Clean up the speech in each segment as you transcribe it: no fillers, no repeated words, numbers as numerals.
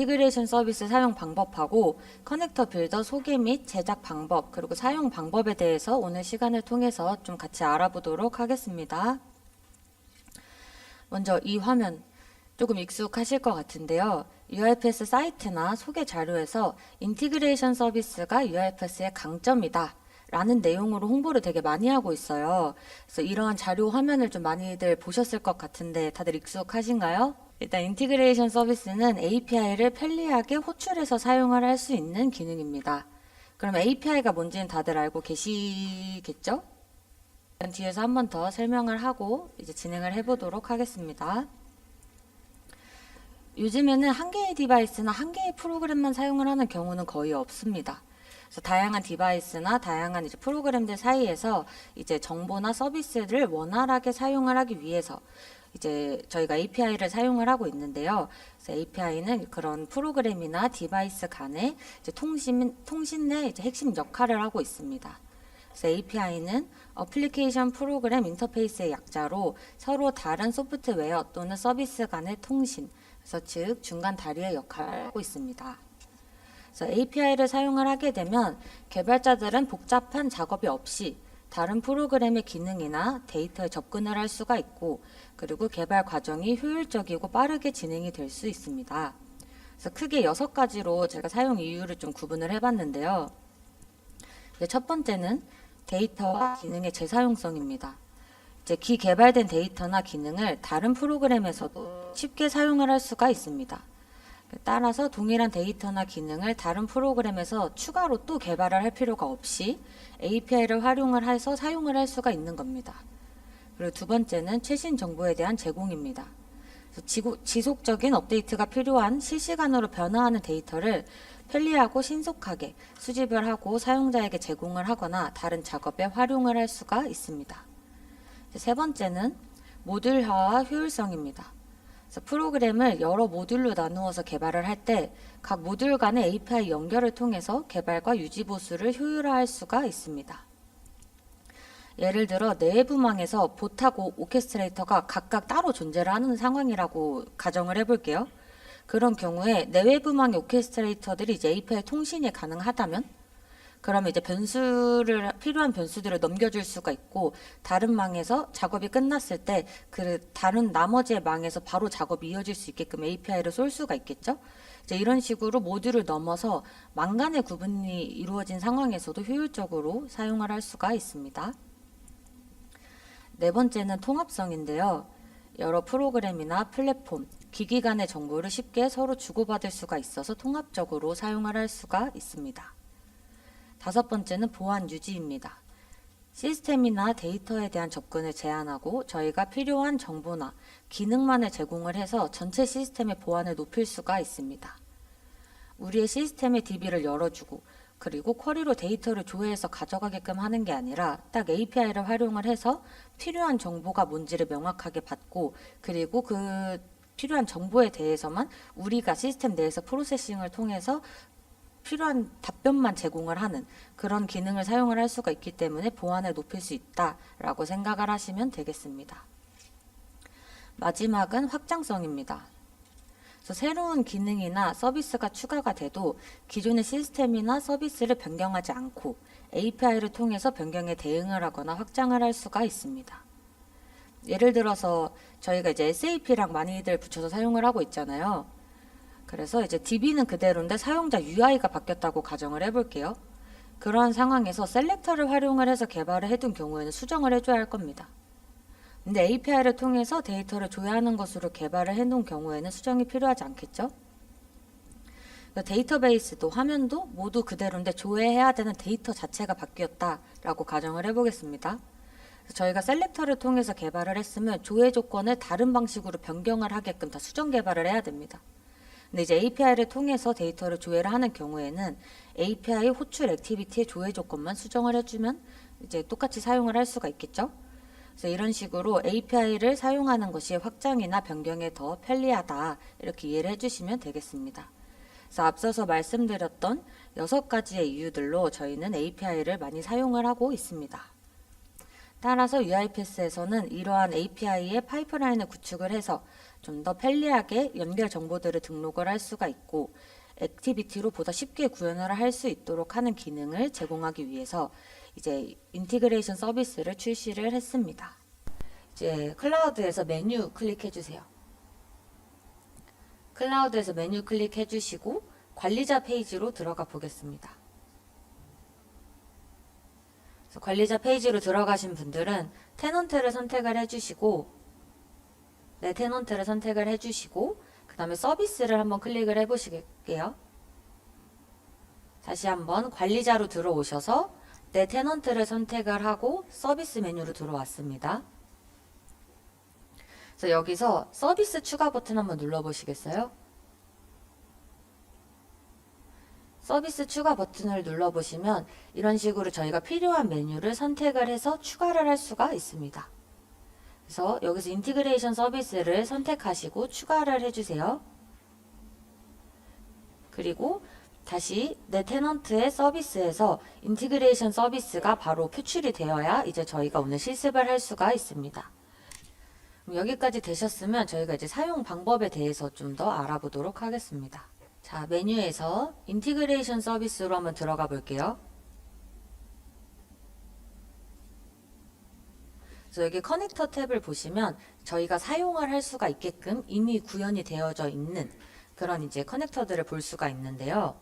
인티그레이션 서비스 사용 방법하고 커넥터 빌더 소개 및 제작 방법 그리고 사용 방법에 대해서 오늘 시간을 통해서 좀 같이 알아보도록 하겠습니다. 먼저 이 화면 조금 익숙하실 것 같은데요. UiPath 사이트나 소개 자료에서 인티그레이션 서비스가 UiPath의 강점이다 라는 내용으로 홍보를 되게 많이 하고 있어요. 그래서 이러한 자료 화면을 좀 많이들 보셨을 것 같은데 다들 익숙하신가요? 일단 인티그레이션 서비스는 API를 편리하게 호출해서 사용을 할 수 있는 기능입니다. 그럼 API가 뭔지는 다들 알고 계시겠죠? 뒤에서 한 번 더 설명을 하고 이제 진행을 해보도록 하겠습니다. 요즘에는 한 개의 디바이스나 한 개의 프로그램만 사용을 하는 경우는 거의 없습니다. 그래서 다양한 디바이스나 다양한 이제 프로그램들 사이에서 이제 정보나 서비스를 원활하게 사용을 하기 위해서 이제 저희가 API를 사용을 하고 있는데요. 그래서 API는 그런 프로그램이나 디바이스 간의 이제 통신 내 이제 핵심 역할을 하고 있습니다. 그래서 API는 어플리케이션 프로그램 인터페이스의 약자로 서로 다른 소프트웨어 또는 서비스 간의 통신, 그래서 즉 중간 다리의 역할을 하고 있습니다. 그래서 API를 사용을 하게 되면 개발자들은 복잡한 작업이 없이 다른 프로그램의 기능이나 데이터에 접근을 할 수가 있고, 그리고 개발 과정이 효율적이고 빠르게 진행이 될 수 있습니다. 그래서 크게 6가지로 제가 사용 이유를 좀 구분을 해봤는데요. 첫 번째는 데이터와 기능의 재사용성입니다. 이제 기개발된 데이터나 기능을 다른 프로그램에서도 쉽게 사용을 할 수가 있습니다. 따라서 동일한 데이터나 기능을 다른 프로그램에서 추가로 또 개발을 할 필요가 없이 API를 활용을 해서 사용을 할 수가 있는 겁니다. 그리고 두 번째는 최신 정보에 대한 제공입니다. 지속적인 업데이트가 필요한 실시간으로 변화하는 데이터를 편리하고 신속하게 수집을 하고 사용자에게 제공을 하거나 다른 작업에 활용을 할 수가 있습니다. 세 번째는 모듈화와 효율성입니다. 프로그램을 여러 모듈로 나누어서 개발을 할 때 각 모듈 간의 API 연결을 통해서 개발과 유지 보수를 효율화할 수가 있습니다. 예를 들어 내부망에서 봇하고 오케스트레이터가 각각 따로 존재를 하는 상황이라고 가정을 해볼게요. 그런 경우에 내외부망의 오케스트레이터들이 이제 API 통신이 가능하다면 그러면 이제 필요한 변수들을 넘겨줄 수가 있고, 다른 망에서 작업이 끝났을 때 그 다른 나머지의 망에서 바로 작업이 이어질 수 있게끔 API를 쏠 수가 있겠죠. 이제 이런 식으로 모듈을 넘어서 망 간의 구분이 이루어진 상황에서도 효율적으로 사용을 할 수가 있습니다. 네 번째는 통합성인데요. 여러 프로그램이나 플랫폼, 기기 간의 정보를 쉽게 서로 주고받을 수가 있어서 통합적으로 사용을 할 수가 있습니다. 다섯 번째는 보안 유지입니다. 시스템이나 데이터에 대한 접근을 제한하고 저희가 필요한 정보나 기능만을 제공을 해서 전체 시스템의 보안을 높일 수가 있습니다. 우리의 시스템의 DB를 열어주고 그리고 쿼리로 데이터를 조회해서 가져가게끔 하는 게 아니라 딱 API를 활용을 해서 필요한 정보가 뭔지를 명확하게 받고, 그리고 그 필요한 정보에 대해서만 우리가 시스템 내에서 프로세싱을 통해서 필요한 답변만 제공을 하는 그런 기능을 사용을 할 수가 있기 때문에 보안을 높일 수 있다라고 생각을 하시면 되겠습니다. 마지막은 확장성입니다. 그래서 새로운 기능이나 서비스가 추가가 돼도 기존의 시스템이나 서비스를 변경하지 않고 API를 통해서 변경에 대응을 하거나 확장을 할 수가 있습니다. 예를 들어서 저희가 이제 SAP랑 많이들 붙여서 사용을 하고 있잖아요. 그래서 이제 DB는 그대로인데 사용자 UI가 바뀌었다고 가정을 해볼게요. 그러한 상황에서 셀렉터를 활용을 해서 개발을 해둔 경우에는 수정을 해줘야 할 겁니다. 근데 API를 통해서 데이터를 조회하는 것으로 개발을 해놓은 경우에는 수정이 필요하지 않겠죠? 데이터베이스도 화면도 모두 그대로인데 조회해야 되는 데이터 자체가 바뀌었다라고 가정을 해보겠습니다. 저희가 셀렉터를 통해서 개발을 했으면 조회 조건을 다른 방식으로 변경을 하게끔 다 수정 개발을 해야 됩니다. 근데 이제 API를 통해서 데이터를 조회를 하는 경우에는 API 호출 액티비티의 조회 조건만 수정을 해주면 이제 똑같이 사용을 할 수가 있겠죠. 그래서 이런 식으로 API를 사용하는 것이 확장이나 변경에 더 편리하다, 이렇게 이해를 해주시면 되겠습니다. 그래서 앞서서 말씀드렸던 6가지의 이유들로 저희는 API를 많이 사용을 하고 있습니다. 따라서 UiPath에서는 이러한 API의 파이프라인을 구축을 해서 좀 더 편리하게 연결 정보들을 등록을 할 수가 있고 액티비티로 보다 쉽게 구현을 할 수 있도록 하는 기능을 제공하기 위해서 이제 인티그레이션 서비스를 출시를 했습니다. 이제 클라우드에서 메뉴 클릭해 주세요. 클라우드에서 메뉴 클릭해 주시고 관리자 페이지로 들어가 보겠습니다. 그래서 관리자 페이지로 들어가신 분들은 테넌트를 선택을 해주시고 테넌트를 선택을 해주시고 그 다음에 서비스를 한번 클릭을 해보실게요. 다시 한번 관리자로 들어오셔서 테넌트를 선택을 하고 서비스 메뉴로 들어왔습니다. 그래서 여기서 서비스 추가 버튼 한번 눌러보시겠어요? 서비스 추가 버튼을 눌러보시면 이런 식으로 저희가 필요한 메뉴를 선택을 해서 추가를 할 수가 있습니다. 그래서 여기서 인티그레이션 서비스를 선택하시고 추가를 해주세요. 그리고 다시 내 테넌트의 서비스에서 인티그레이션 서비스가 바로 표출이 되어야 이제 저희가 오늘 실습을 할 수가 있습니다. 여기까지 되셨으면 저희가 이제 사용 방법에 대해서 좀 더 알아보도록 하겠습니다. 자, 메뉴에서 인티그레이션 서비스로 한번 들어가 볼게요. 그래서 여기 커넥터 탭을 보시면 저희가 사용을 할 수가 있게끔 이미 구현이 되어져 있는 그런 이제 커넥터들을 볼 수가 있는데요.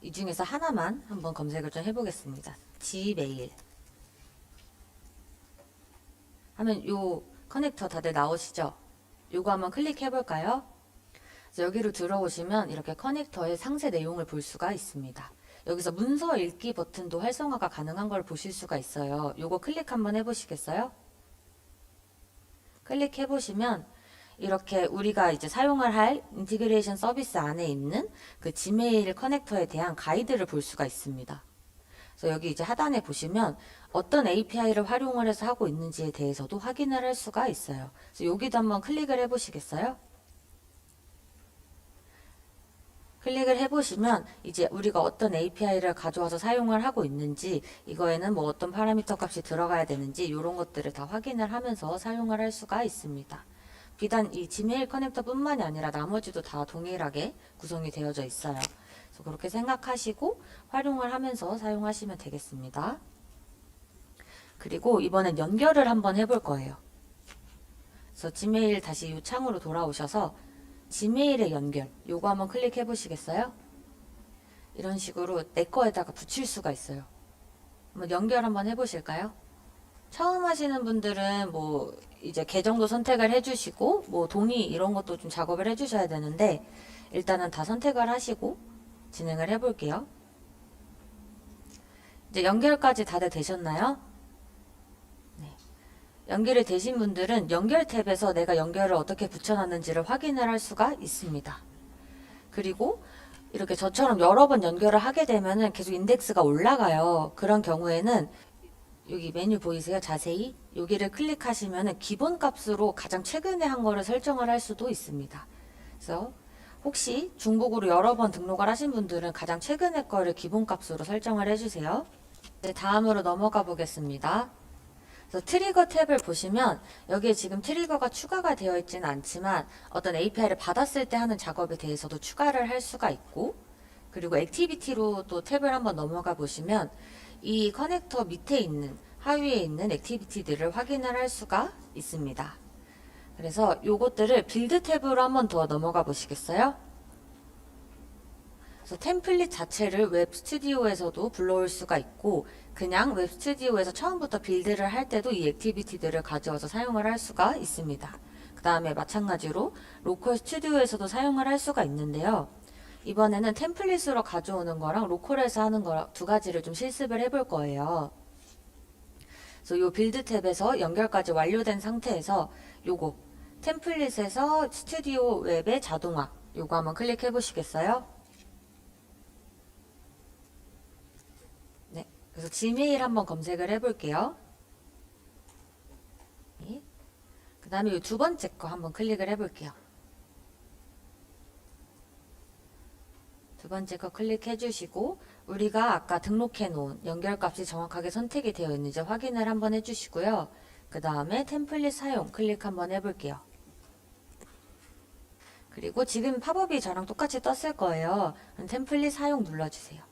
이 중에서 하나만 한번 검색을 좀 해보겠습니다. Gmail 하면 요 커넥터 다들 나오시죠? 요거 한번 클릭해 볼까요? 여기로 들어오시면 이렇게 커넥터의 상세 내용을 볼 수가 있습니다. 여기서 문서 읽기 버튼도 활성화가 가능한 걸 보실 수가 있어요. 요거 클릭 한번 해보시겠어요? 클릭해 보시면 이렇게 우리가 이제 사용을 할 인티그레이션 서비스 안에 있는 그 지메일 커넥터에 대한 가이드를 볼 수가 있습니다. 그래서 여기 이제 하단에 보시면 어떤 API를 활용을 해서 하고 있는지에 대해서도 확인을 할 수가 있어요. 그래서 여기도 한번 클릭을 해보시겠어요? 클릭을 해보시면 이제 우리가 어떤 API를 가져와서 사용을 하고 있는지 이거에는 뭐 어떤 파라미터 값이 들어가야 되는지 이런 것들을 다 확인을 하면서 사용을 할 수가 있습니다. 비단 이 지메일 커넥터 뿐만이 아니라 나머지도 다 동일하게 구성이 되어져 있어요. 그래서 그렇게 생각하시고 활용을 하면서 사용하시면 되겠습니다. 그리고 이번엔 연결을 한번 해볼 거예요. 그래서 지메일 다시 이 창으로 돌아오셔서 지메일의 연결 요거 한번 클릭해 보시겠어요? 이런 식으로 내 거에다가 붙일 수가 있어요. 한번 연결 한번 해보실까요? 처음 하시는 분들은 뭐 이제 계정도 선택을 해주시고 뭐 동의 이런 것도 좀 작업을 해주셔야 되는데 일단은 다 선택을 하시고 진행을 해볼게요. 이제 연결까지 다들 되셨나요? 네. 연결이 되신 분들은 연결 탭에서 내가 연결을 어떻게 붙여놨는지를 확인을 할 수가 있습니다. 그리고 이렇게 저처럼 여러 번 연결을 하게 되면은 계속 인덱스가 올라가요. 그런 경우에는 여기 메뉴 보이세요? 자세히 여기를 클릭하시면은 기본 값으로 가장 최근에 한 거를 설정을 할 수도 있습니다. 그래서 혹시 중복으로 여러 번 등록을 하신 분들은 가장 최근에 거를 기본 값으로 설정을 해주세요. 이제 다음으로 넘어가 보겠습니다. 그래서 트리거 탭을 보시면 여기에 지금 트리거가 추가가 되어 있지는 않지만 어떤 API를 받았을 때 하는 작업에 대해서도 추가를 할 수가 있고 그리고 액티비티로 또 탭을 한번 넘어가 보시면 이 커넥터 밑에 있는 하위에 있는 액티비티들을 확인을 할 수가 있습니다. 그래서 요것들을 빌드 탭으로 한번 더 넘어가 보시겠어요? 그래서 템플릿 자체를 웹 스튜디오에서도 불러올 수가 있고 그냥 웹 스튜디오에서 처음부터 빌드를 할 때도 이 액티비티들을 가져와서 사용을 할 수가 있습니다. 그 다음에 마찬가지로 로컬 스튜디오에서도 사용을 할 수가 있는데요. 이번에는 템플릿으로 가져오는 거랑 로컬에서 하는 거랑 두 가지를 좀 실습을 해볼 거예요. 그래서 이 빌드 탭에서 연결까지 완료된 상태에서 요거 템플릿에서 스튜디오 웹의 자동화 요거 한번 클릭해 보시겠어요? 네, 그래서 지메일 한번 검색을 해볼게요. 네. 그 다음에 이 두 번째 거 한번 클릭을 해볼게요. 두 번째 거 클릭해 주시고 우리가 아까 등록해 놓은 연결값이 정확하게 선택이 되어 있는지 확인을 한번 해주시고요. 그 다음에 템플릿 사용 클릭 한번 해볼게요. 그리고 지금 팝업이 저랑 똑같이 떴을 거예요. 템플릿 사용 눌러주세요.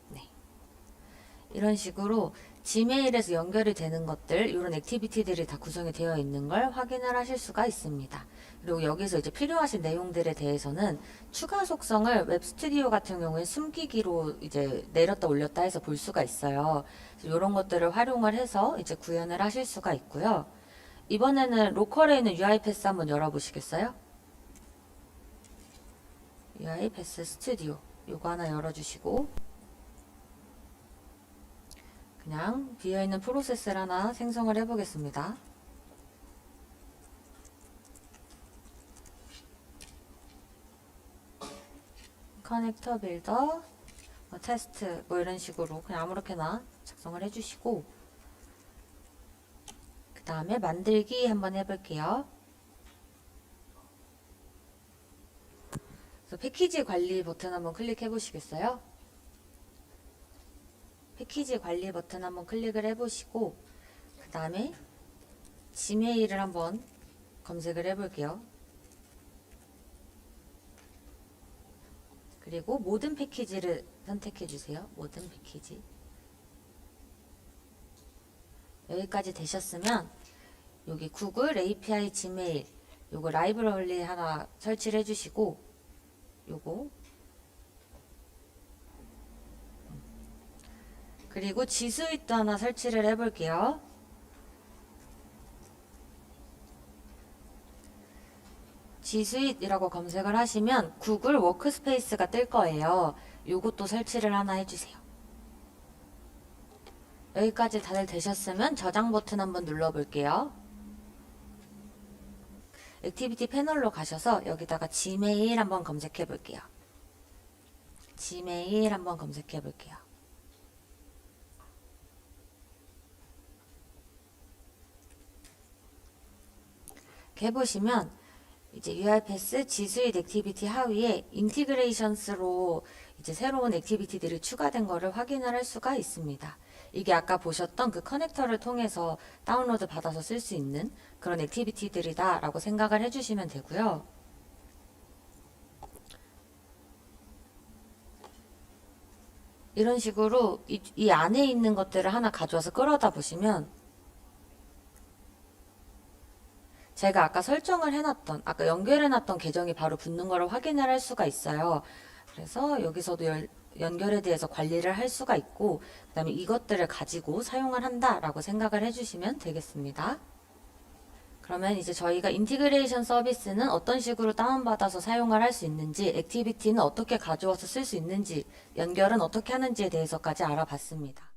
네. 이런 식으로 지메일에서 연결이 되는 것들, 이런 액티비티들이 다 구성이 되어 있는 걸 확인을 하실 수가 있습니다. 그리고 여기서 이제 필요하신 내용들에 대해서는 추가 속성을 웹스튜디오 같은 경우에 숨기기로 이제 내렸다 올렸다 해서 볼 수가 있어요. 이런 것들을 활용을 해서 이제 구현을 하실 수가 있고요. 이번에는 로컬에 있는 UI 패스 한번 열어보시겠어요? UI 패스 스튜디오 요거 하나 열어주시고 그냥 비어있는 프로세스를 하나 생성을 해보겠습니다. 커넥터 빌더, 테스트 이런 식으로 그냥 아무렇게나 작성을 해주시고 그 다음에 만들기 한번 해볼게요. 그래서 패키지 관리 버튼 한번 클릭해 보시겠어요? 패키지 관리 버튼 한번 클릭을 해보시고 그 다음에 지메일을 한번 검색을 해볼게요. 그리고 모든 패키지를 선택해 주세요. 모든 패키지. 여기까지 되셨으면 여기 구글 API 지메일 요거 라이브러리 하나 설치를 해주시고 요거 그리고 지스윗도 하나 설치를 해볼게요. 지스윗이라고 검색을 하시면 구글 워크스페이스가 뜰 거예요. 요것도 설치를 하나 해주세요. 여기까지 다들 되셨으면 저장 버튼 한번 눌러볼게요. 액티비티 패널로 가셔서 여기다가 지메일 한번 검색해 볼게요. 지메일 한번 검색해 볼게요. 이렇게 해보시면 이제 UiPath G수익 액티비티 하위에 인티그레이션스로 이제 새로운 액티비티들이 추가된 거를 확인을 할 수가 있습니다. 이게 아까 보셨던 그 커넥터를 통해서 다운로드 받아서 쓸 수 있는 그런 액티비티들이다 라고 생각을 해주시면 되고요. 이런 식으로 이 안에 있는 것들을 하나 가져와서 끌어다 보시면 제가 아까 설정을 해놨던 아까 연결해놨던 계정이 바로 붙는 거를 확인을 할 수가 있어요. 그래서 여기서도 연결에 대해서 관리를 할 수가 있고 그 다음에 이것들을 가지고 사용을 한다라고 생각을 해주시면 되겠습니다. 그러면 이제 저희가 인티그레이션 서비스는 어떤 식으로 다운받아서 사용을 할 수 있는지, 액티비티는 어떻게 가져와서 쓸 수 있는지, 연결은 어떻게 하는지에 대해서까지 알아봤습니다.